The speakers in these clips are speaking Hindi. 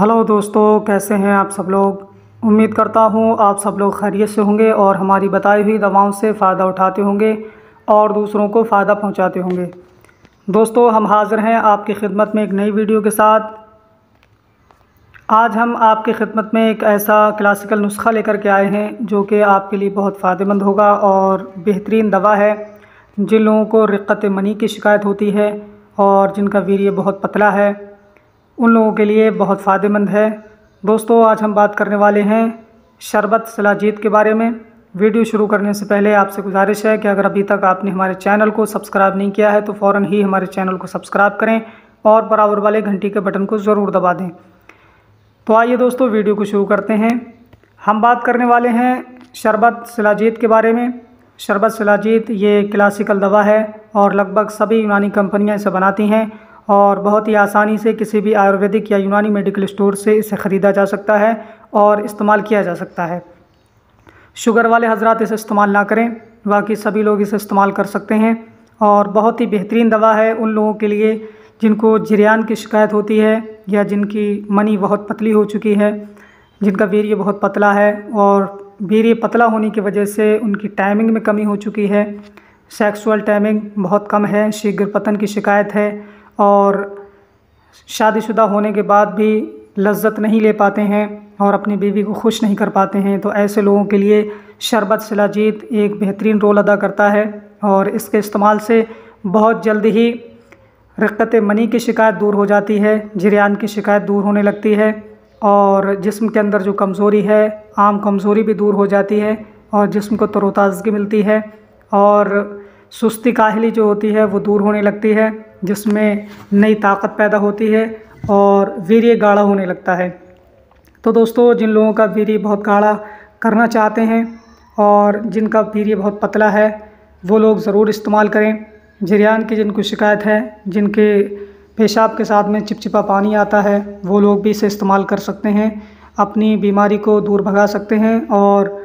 हेलो दोस्तों, कैसे हैं आप सब लोग। उम्मीद करता हूं आप सब लोग खैरियत से होंगे और हमारी बताई हुई दवाओं से फ़ायदा उठाते होंगे और दूसरों को फ़ायदा पहुंचाते होंगे। दोस्तों, हम हाज़िर हैं आपकी खिदमत में एक नई वीडियो के साथ। आज हम आपकी खिदमत में एक ऐसा क्लासिकल नुस्खा लेकर के आए हैं जो कि आपके लिए बहुत फ़ायदेमंद होगा और बेहतरीन दवा है। जिन लोगों को रिक्कत मनी की शिकायत होती है और जिनका वीर्य बहुत पतला है, उन लोगों के लिए बहुत फ़ायदेमंद है। दोस्तों, आज हम बात करने वाले हैं शरबत शिलाजीत के बारे में। वीडियो शुरू करने से पहले आपसे गुजारिश है कि अगर अभी तक आपने हमारे चैनल को सब्सक्राइब नहीं किया है तो फ़ौरन ही हमारे चैनल को सब्सक्राइब करें और बराबर वाले घंटी के बटन को ज़रूर दबा दें। तो आइए दोस्तों, वीडियो को शुरू करते हैं। हम बात करने वाले हैं शरबत शिलाजीत के बारे में। शरबत शिलाजीत ये क्लासिकल दवा है और लगभग सभी यूनानी कंपनियां इसे बनाती हैं और बहुत ही आसानी से किसी भी आयुर्वेदिक या यूनानी मेडिकल स्टोर से इसे ख़रीदा जा सकता है और इस्तेमाल किया जा सकता है। शुगर वाले हजरात इसे इस्तेमाल ना करें, बाकी सभी लोग इसे इस्तेमाल कर सकते हैं और बहुत ही बेहतरीन दवा है उन लोगों के लिए जिनको जरियान की शिकायत होती है या जिनकी मनी बहुत पतली हो चुकी है, जिनका वीर्य बहुत पतला है और वीर्य पतला होने की वजह से उनकी टाइमिंग में कमी हो चुकी है, सेक्सुअल टाइमिंग बहुत कम है, शीघ्र पतन की शिकायत है और शादीशुदा होने के बाद भी लज्जत नहीं ले पाते हैं और अपनी बीवी को खुश नहीं कर पाते हैं। तो ऐसे लोगों के लिए शरबत शिलाजीत एक बेहतरीन रोल अदा करता है और इसके इस्तेमाल से बहुत जल्द ही रिक्कत मनी की शिकायत दूर हो जाती है, जरियान की शिकायत दूर होने लगती है और जिस्म के अंदर जो कमज़ोरी है, आम कमज़ोरी भी दूर हो जाती है और जिस्म को तरोताज़गी मिलती है और सुस्ती काहली जो होती है वो दूर होने लगती है, जिसमें नई ताकत पैदा होती है और वीर्य गाढ़ा होने लगता है। तो दोस्तों, जिन लोगों का वीर्य बहुत गाढ़ा करना चाहते हैं और जिनका वीर्य बहुत पतला है वो लोग ज़रूर इस्तेमाल करें। जरियान की जिनको शिकायत है, जिनके पेशाब के साथ में चिपचिपा पानी आता है, वो लोग भी इसे इस्तेमाल कर सकते हैं, अपनी बीमारी को दूर भगा सकते हैं और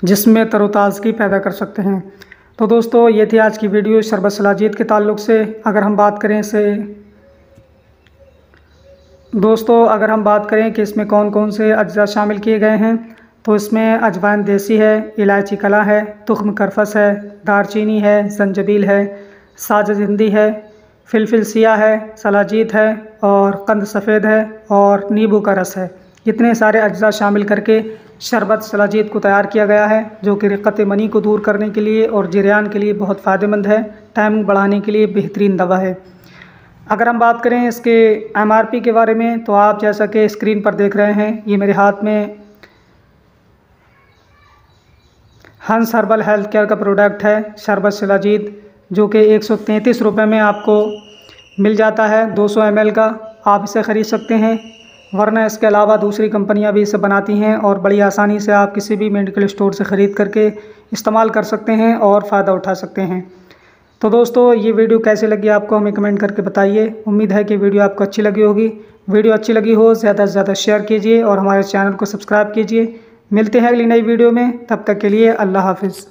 जिसमें तरोताज़गी पैदा कर सकते हैं। तो दोस्तों, ये थी आज की वीडियो शरबत शिलाजीत के ताल्लुक़ से। अगर हम बात करें कि इसमें कौन कौन से अज्जा शामिल किए गए हैं, तो इसमें अजवाइन देसी है, इलायची कला है, तुख्म करफस है, दारचीनी है, जंजबील है, साजिद हिंदी है, फिलफिल सिया है, शिलाजीत है और कंद सफ़ेद है और नींबू का रस है। इतने सारे अज्जा शामिल करके शरबत शिलाजीत को तैयार किया गया है जो कि रिक्कत मनी को दूर करने के लिए और जरियान के लिए बहुत फ़ायदेमंद है, टाइमिंग बढ़ाने के लिए बेहतरीन दवा है। अगर हम बात करें इसके MRP के बारे में, तो आप जैसा कि स्क्रीन पर देख रहे हैं, ये मेरे हाथ में हंस हर्बल हेल्थ केयर का प्रोडक्ट है शरबत शिलाजीत, जो कि 133 रुपये में आपको मिल जाता है 200 ml का। आप इसे ख़रीद सकते हैं, वरना इसके अलावा दूसरी कंपनियां भी इसे बनाती हैं और बड़ी आसानी से आप किसी भी मेडिकल स्टोर से ख़रीद करके इस्तेमाल कर सकते हैं और फ़ायदा उठा सकते हैं। तो दोस्तों, ये वीडियो कैसे लगी आपको हमें कमेंट करके बताइए। उम्मीद है कि वीडियो आपको अच्छी लगी होगी। वीडियो अच्छी लगी हो ज़्यादा से ज़्यादा शेयर कीजिए और हमारे चैनल को सब्सक्राइब कीजिए। मिलते हैं अगली नई वीडियो में, तब तक के लिए अल्लाह हाफिज़।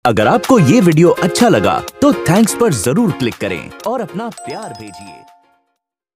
अगर आपको ये वीडियो अच्छा लगा तो थैंक्स पर जरूर क्लिक करें और अपना प्यार भेजिए।